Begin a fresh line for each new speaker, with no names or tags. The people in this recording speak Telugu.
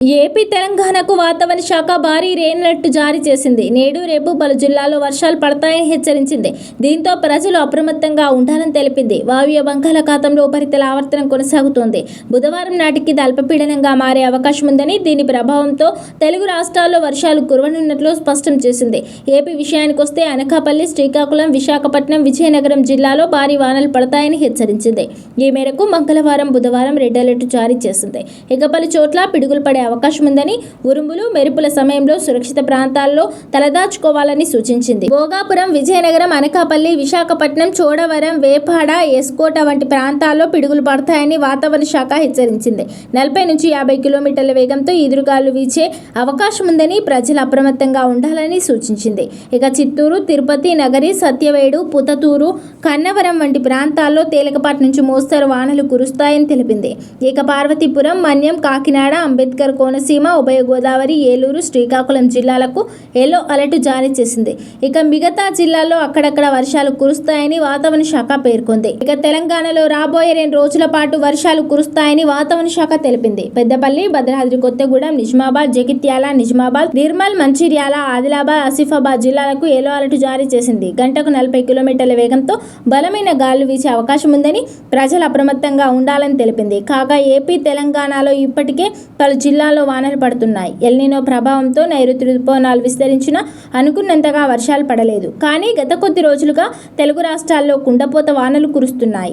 ఏపీ తెలంగాణకు వాతావరణ శాఖ భారీ రెయిన్ అలర్ట్ జారీ చేసింది. నేడు రేపు పలు జిల్లాల్లో వర్షాలు పడతాయని హెచ్చరించింది. దీంతో ప్రజలు అప్రమత్తంగా ఉండాలని తెలిపింది. వాయువ్య బంగాళాఖాతంలో ఉపరితల ఆవర్తనం కొనసాగుతోంది. బుధవారం నాటికి ఇది అల్పపీడనంగా మారే అవకాశం ఉందని, దీని ప్రభావంతో తెలుగు రాష్ట్రాల్లో వర్షాలు కురవనున్నట్లు స్పష్టం చేసింది. ఏపీ విషయానికొస్తే అనకాపల్లి, శ్రీకాకుళం, విశాఖపట్నం, విజయనగరం జిల్లాలో భారీ వానలు పడతాయని హెచ్చరించింది. ఈ మేరకు మంగళవారం, బుధవారం రెడ్ అలర్ట్ జారీ చేసింది. ఇక పలు చోట్ల పిడుగులు పడే అవకాశం ఉందని, ఉరుములు, మెరుపుల సమయంలో సురక్షిత ప్రాంతాల్లో తలదాచుకోవాలని సూచించింది. భోగాపురం, విజయనగరం, అనకాపల్లి, విశాఖపట్నం, చోడవరం, వేపాడ, ఎస్కోట వంటి ప్రాంతాల్లో పిడుగులు పడతాయని వాతావరణ శాఖ హెచ్చరించింది. 40 నుంచి 50 కిలోమీటర్ల వేగంతో ఈదురుగాలు వీచే అవకాశం ఉందని, ప్రజలు అప్రమత్తంగా ఉండాలని సూచించింది. ఇక చిత్తూరు, తిరుపతి, నగరి, సత్యవేడు, పుతతూరు, కన్నవరం వంటి ప్రాంతాల్లో తేలికపాటి నుంచి మోస్తరు వానలు కురుస్తాయని తెలిపింది. ఇక పార్వతీపురం, మన్యం, కాకినాడ, అంబేద్కర్ కోనసీమ, ఉభయ గోదావరి, ఏలూరు, శ్రీకాకుళం జిల్లాలకు ఎల్లో అలర్ట్ జారీ చేసింది. ఇక మిగతా జిల్లాల్లో అక్కడక్కడ వర్షాలు కురుస్తాయని వాతావరణ శాఖ పేర్కొంది. ఇక తెలంగాణలో రాబోయే 2 రోజుల పాటు వర్షాలు కురుస్తాయని వాతావరణ శాఖ తెలిపింది. పెద్దపల్లి, భద్రాద్రి కొత్తగూడెం, నిజామాబాద్, జగిత్యాల, నిజామాబాద్, నిర్మల్, మంచిర్యాల, ఆదిలాబాద్, ఆసిఫాబాద్ జిల్లాలకు ఎల్లో అలర్ట్ జారీ చేసింది. గంటకు 40 కిలోమీటర్ల వేగంతో బలమైన గాలులు వీచే అవకాశం ఉందని, ప్రజలు అప్రమత్తంగా ఉండాలని తెలిపింది. కాగా ఏపీ, తెలంగాణలో ఇప్పటికే పలు జిల్లాల్లో వానలు పడుతున్నాయి. ఎల్నినో ప్రభావంతో నైరుతి రుతుపవనాలు విస్తరించినా అనుకున్నంతగా వర్షాలు పడలేదు. కానీ గత కొద్ది రోజులుగా తెలుగు రాష్ట్రాల్లో కుండపోత వానలు కురుస్తున్నాయి.